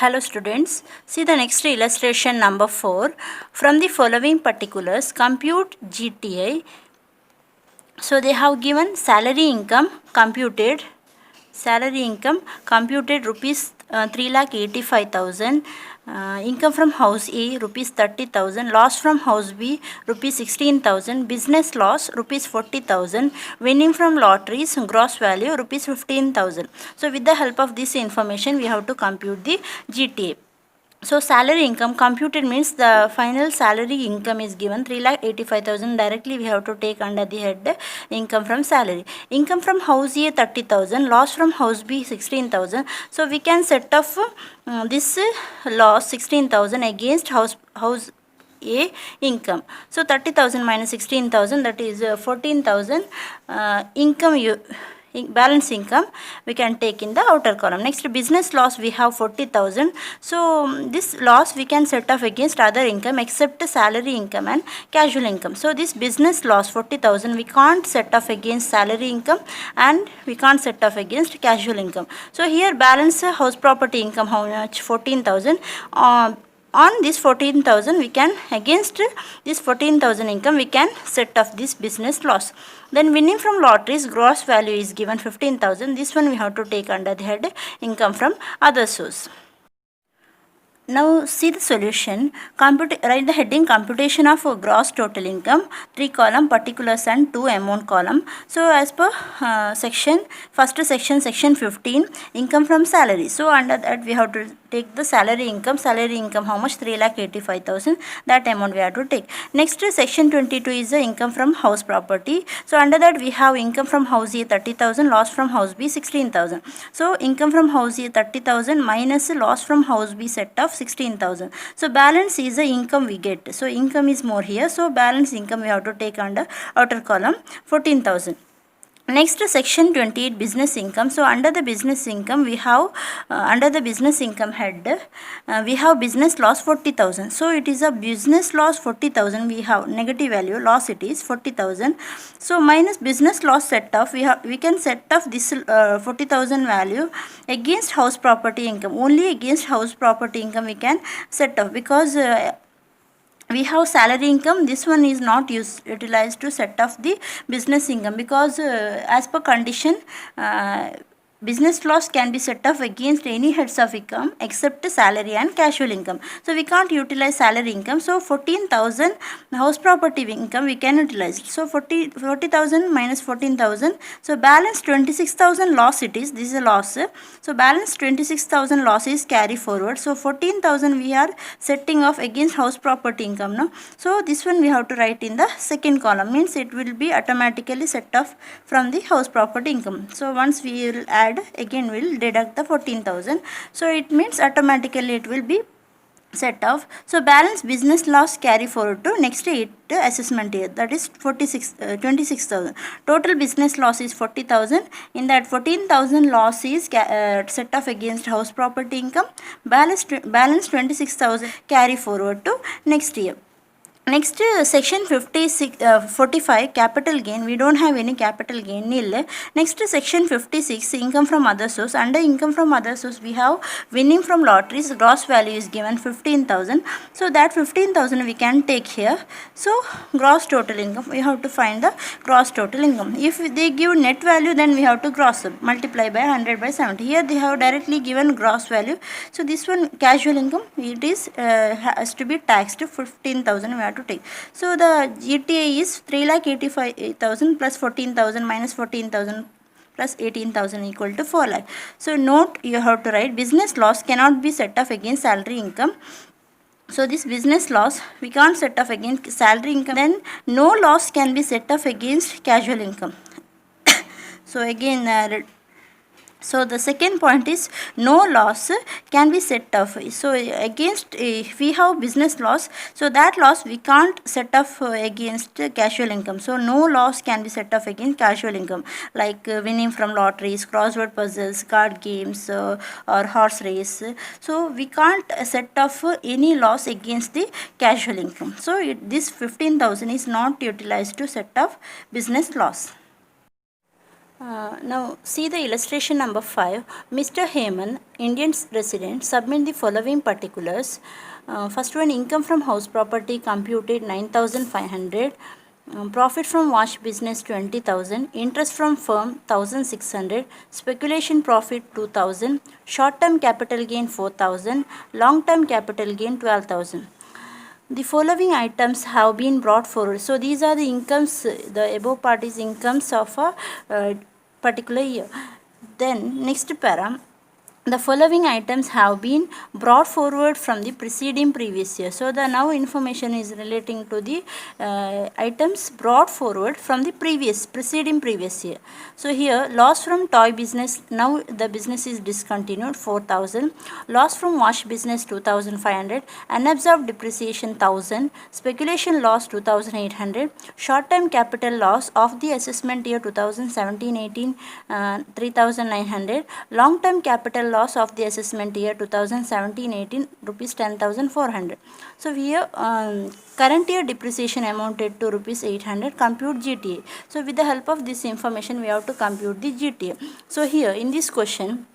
Hello students, see the next illustration number 4. From the following particulars, compute GTA. So they have given salary income computed rupees 3,85,000, income from house A rupees 30,000, loss from house B rupees 16,000, business loss rupees 40,000, winning from lotteries gross value rupees 15,000. So with the help of this information we have to compute the GTA. So salary income computed means the final salary income is given 3,85,000. Directly we have to take under the head income from salary. Income from house A 30,000, loss from house B 16,000. So we can set off this loss 16,000 against house A income. So 30,000 minus 16,000, that is 14,000 balance income we can take in the outer column. Next, business loss we have 40,000. So this loss we can set off against other income except salary income and casual income. So this business loss 40,000 we can't set off against salary income and we can't set off against casual income. So here balance house property income, how much? 14,000. On this 14,000 we can, against this 14,000 income we can set off this business loss. Then winning from lotteries gross value is given 15,000. This one we have to take under the head income from other source. Now see the solution. Write the heading computation of gross total income, 3 column particulars and 2 amount column. So as per section 15, income from salary. So under that we have to take the salary income. Salary income how much? 3,85,000. That amount we have to take. Next section 22 is the income from house property. So under that we have income from house A 30,000, loss from house B 16,000. So income from house A 30,000 minus loss from house B set of 16,000. So balance is the income we get. So income is more here. So balance income we have to take under outer column 14,000. Next section 28 business income. So under the business income we have under the business income head we have business loss 40,000. So it is a business loss 40,000, we have negative value, loss it is 40,000. So minus business loss set off, we can set off this 40,000 value against house property income. Only against house property income we can set off, because we have salary income. This one is not utilized to set off the business income, because as per condition business loss can be set off against any heads of income except salary and casual income. So we can't utilize salary income. So 14,000 house property income we can utilize. So 40,000 minus 14,000. So balance 26,000 loss it is. This is a loss. So balance 26,000 loss is carry forward. So 14,000 we are setting off against house property income. No? So this one we have to write in the second column. Means it will be automatically set off from the house property income. So once we will add, again we will deduct the 14,000. So it means automatically it will be set off. So balance business loss carry forward to next assessment year, that is 26,000. Total business loss is 40,000. In that 14,000 loss is set off against house property income. Balance 26,000 carry forward to next year. Next section 45 capital gain. We don't have any capital gain, nil. Next section 56 income from other source. Under income from other source we have winning from lotteries, gross value is given 15,000. So that 15,000 we can take here. So gross total income, we have to find the gross total income. If they give net value, then we have to gross up, multiply by 100 by 70. Here they have directly given gross value. So this one casual income, it is has to be taxed 15,000 we have to take. So the GTA is 3,85,000 plus 14,000 minus 14,000 plus 18,000 equal to 4 lakh. So note, you have to write business loss cannot be set off against salary income. So this business loss we can't set off against salary income. Then no loss can be set off against casual income. So again so the second point is no loss can be set off. So against, if we have business loss, so that loss we can't set off against casual income. So no loss can be set off against casual income, like winning from lotteries, crossword puzzles, card games or horse race. So we can't set off any loss against the casual income. So this 15,000 is not utilized to set off business loss. Now see the illustration number 5. Mr. Heyman, Indian resident, submit the following particulars. First one, income from house property computed 9,500. Profit from wash business 20,000. Interest from firm 1,600. Speculation profit 2,000. Short term capital gain 4,000. Long term capital gain 12,000. The following items have been brought forward. So these are the incomes, the above part is incomes of a particular year. Then next para, the following items have been brought forward from the preceding previous year. So the now information is relating to the items brought forward from the preceding previous year. So here loss from toy business, now the business is discontinued, 4,000. Loss from wash business 2,500. Unabsorbed depreciation 1,000. Speculation loss 2,800. Short term capital loss of the assessment year 2017-18 3,900. Long term capital loss of the assessment year 2017-18 rupees 10,400. So here current year depreciation amounted to rupees 800. Compute GTA. So with the help of this information we have to compute the GTA. So here in this question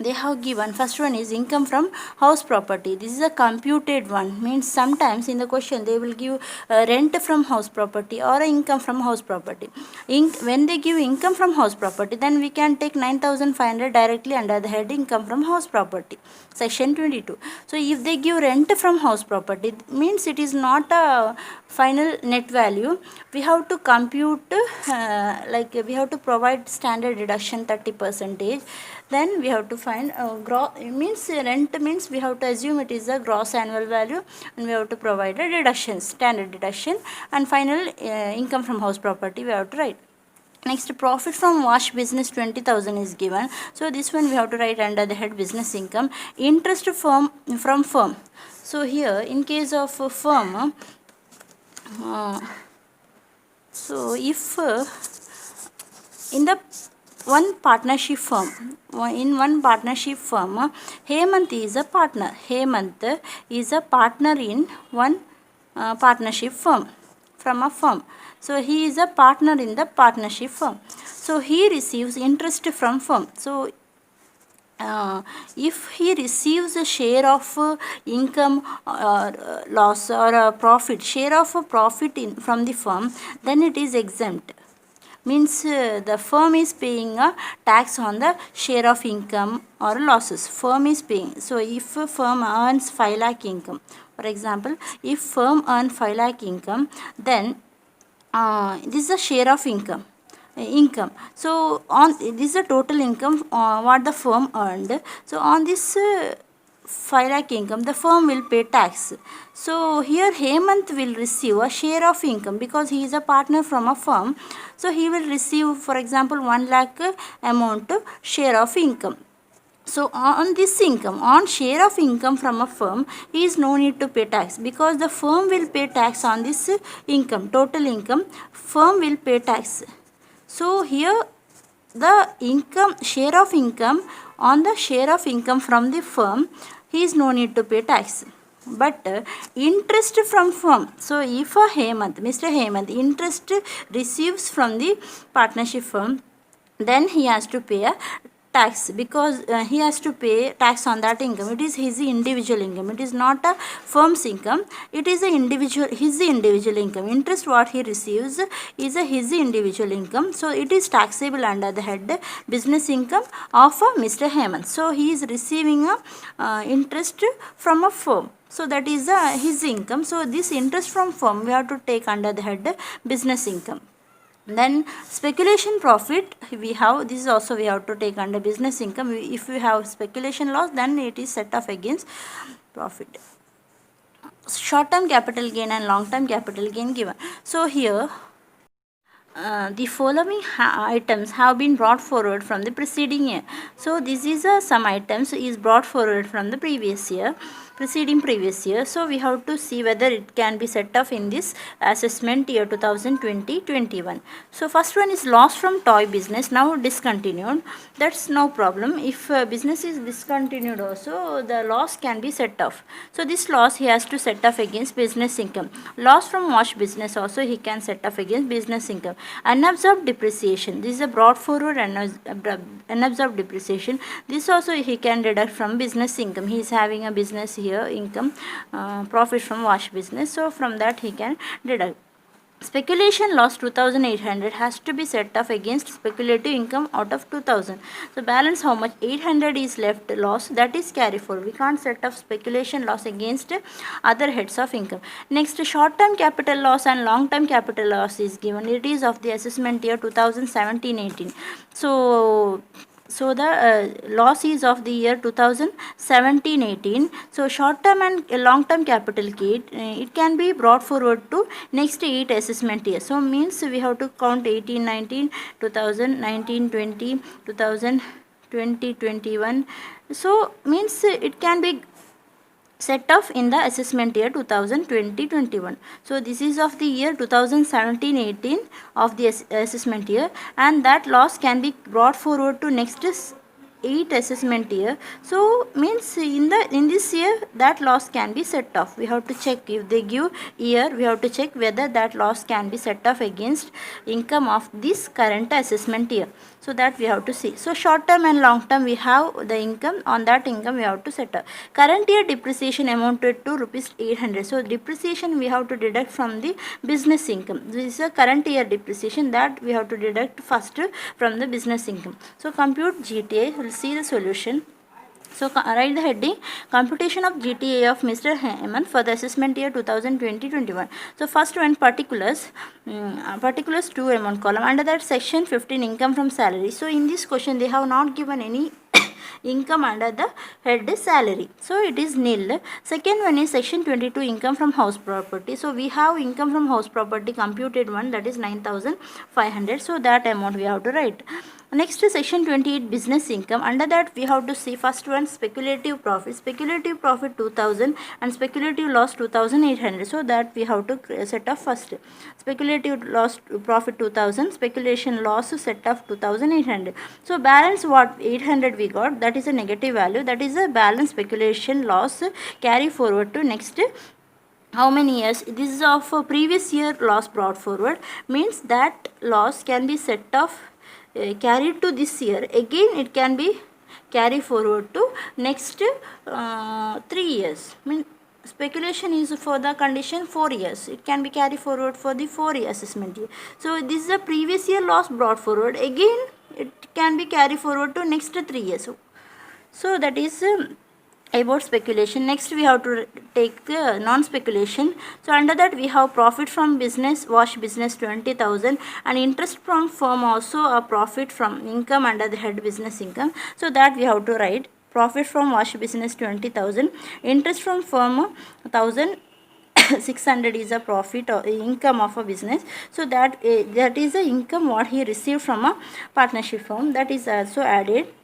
they have given, first one is income from house property. This is a computed one, means sometimes in the question they will give rent from house property or income from house property. When they give income from house property, then we can take 9,500 directly under the head income from house property, section 22. So if they give rent from house property, means it is not a final net value. We have to compute like we have to provide standard deduction 30%. Then we have to find gross, means rent means we have to assume it is a gross annual value, and we have to provide a deduction, standard deduction, and final income from house property we have to write. Next, profit from wash business 20,000 is given. So this one we have to write under the head business income. Interest from firm. So here in case of firm, so if in the one partnership firm, Hemant is a partner. Hemant is a partner in one partnership firm, from a firm. So he is a partner in the partnership firm. So he receives interest from firm. So if he receives a share of income or loss or a profit, share of a profit from the firm, then it is exempt. Means the firm is paying a tax on the share of income or losses. Firm is paying. So if a firm earns 5 lakh income, for example, if firm earns 5 lakh income, then this is a share of income. So on this is the total income what the firm earned. So on this 5 lakh income, the firm will pay tax. So here Hemant will receive a share of income because he is a partner from a firm. So he will receive, for example, 1 lakh amount share of income. So on this income, on share of income from a firm, he is no need to pay tax because the firm will pay tax on this income, total income. Firm will pay tax. So here the income, share of income, on the share of income from the firm, he is no need to pay tax. But interest from firm. So if a Mr. Hemant, interest receives from the partnership firm, then he has to pay a tax because he has to pay tax on that income. It is his individual income. It is not a firm's income. It is his individual income. Interest what he receives is his individual income. So it is taxable under the head business income of Mr. Hemant. So he is receiving a interest from a firm. So that is his income. So this interest from firm we have to take under the head business income. Then speculation profit we have, this is also we have to take under business income. If we have speculation loss, then it is set off against profit. Short term capital gain and long term capital gain given. So here the following items have been brought forward from the preceding year. So this is some items is brought forward from the previous year. preceding previous year. So we have to see whether it can be set off in this assessment year 2020-21. So first one is loss from toy business, now discontinued. That's no problem. If business is discontinued also, the loss can be set off. So this loss he has to set off against business income. Loss from wash business also he can set off against business income. Unabsorbed depreciation, this is a brought forward unabsorbed depreciation. This also he can deduct from business income. He is having a business here, income, profit from wash business, so from that he can deduct. Speculation loss 2800 has to be set off against speculative income out of 2000. So balance how much? 800 is left loss, that is carry forward. We can't set off speculation loss against other heads of income. Next, short term capital loss and long term capital loss is given. It is of the assessment year 2017-18. So the loss is of the year 2017-18. So short term and long term capital kit, it can be brought forward to next 8 assessment years. So means we have to count 18-19, 2019-20, 2020-21. So means it can be set off in the assessment year 2020-21. So this is of the year 2017-18 of the assessment year, and that loss can be brought forward to next 8 assessment year. So means in this year that loss can be set off. We have to check if they give year, we have to check whether that loss can be set off against income of this current assessment year. So that we have to see. So short term and long term we have the income, on that income we have to set up. Current year depreciation amounted to rupees 800. So depreciation we have to deduct from the business income. This is a current year depreciation that we have to deduct first from the business income. So compute GTA, we'll see the solution. So write the heading, computation of GTA of Mr. Hemant for the assessment year 2020-21. So first one, particulars, particulars 2 amount column. Under that section 15, income from salary. So in this question they have not given any income under the head salary, so it is nil. Second one is section 22, income from house property. So we have income from house property computed one, that is 9500. So that amount we have to write. Next is section 28, business income. Under that we have to see first one, speculative profit. Speculative profit 2000 and speculative loss 2800. So that we have to set off first. Speculative loss profit 2000, speculation loss set off 2800. So balance what? 800 we got, that is a negative value, that is a balance speculation loss carry forward to next how many years? This is of previous year loss brought forward, means that loss can be set off carried to this year. Again it can be carry forward to next 3 years. Speculation is for the condition 4 years. It can be carried forward for the 4-year assessment year. So this is a previous year loss brought forward. Again it can be carried forward to next 3 years. So that is about speculation. Next we have to take the non-speculation. So under that we have profit from business, wash business 20,000, and interest from firm also a profit from income under the head business income. So that we have to write profit from wash business 20,000, interest from firm 1,600 is a profit or income of a business. So that is the income what he received from a partnership firm, that is also added.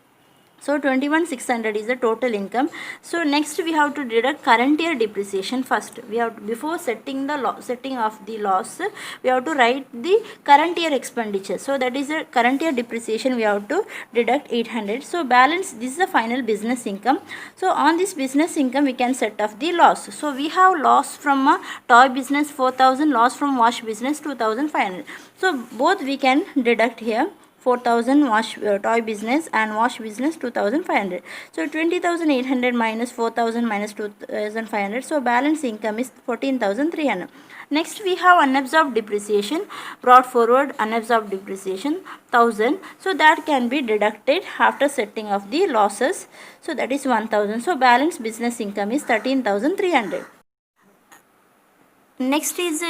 So 21,600 is the total income. So next we have to deduct current year depreciation first. We have to, before setting the setting of the loss, we have to write the current year expenditure. So that is the current year depreciation we have to deduct 800. So balance, this is the final business income. So on this business income we can set off the loss. So we have loss from a toy business 4,000, loss from wash business 2,500. So both we can deduct here. 4,000 wash toy business and wash business 2,500. So 20,800 minus 4,000 minus 2,500. So balance income is 14,300. Next we have unabsorbed depreciation brought forward, unabsorbed depreciation 1,000. So that can be deducted after setting of the losses. So that is 1,000. So balance business income is 13,300. Next is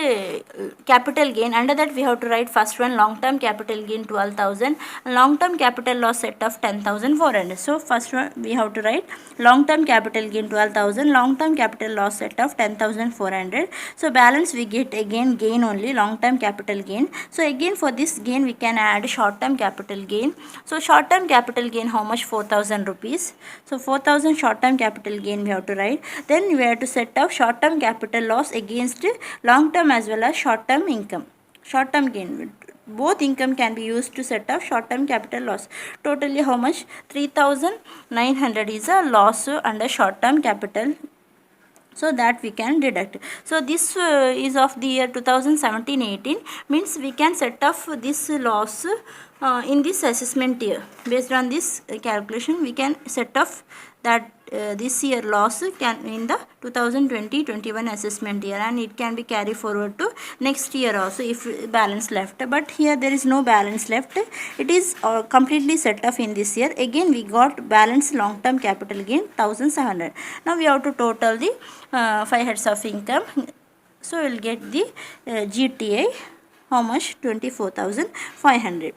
capital gain. Under that we have to write first one long term capital gain 12,000, long term capital loss set of 10,400. So first one we have to write long term capital gain 12,000, long term capital loss set of 10,400. So balance we get again gain only, long term capital gain. So again for this gain we can add short term capital gain. So short term capital gain how much? 4,000 rupees. So 4,000 short term capital gain we have to write. Then we have to set up short term capital loss against long term as well as short term income, short term gain. Both income can be used to set up short term capital loss. Totally how much? 3,900 is a loss under short term capital, so that we can deduct. So this is of the year 2017-18, means we can set off this loss in this assessment year. Based on this calculation we can set off that this year loss can in the 2020-21 assessment year, and it can be carried forward to next year also if balance left. But here there is no balance left, it is completely set off in this year. Again we got balance long term capital gain 1,700. Now we have to total the 5 heads of income. So we will get the GTA how much? 24,500.